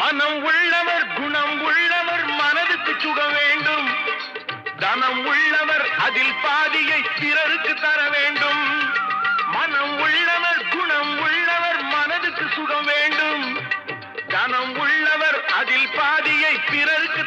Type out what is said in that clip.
மனம் உள்ளவர் குணம் உள்ளவர் மனதுக்கு சுகம் வேண்டும். தனம் உள்ளவர் அதில் பாதியை பிறருக்கு தர வேண்டும். மனம் உள்ளவர் குணம் உள்ளவர் மனதுக்கு சுகம் வேண்டும். தனம் உள்ளவர் அதில் பாதியை பிறருக்கு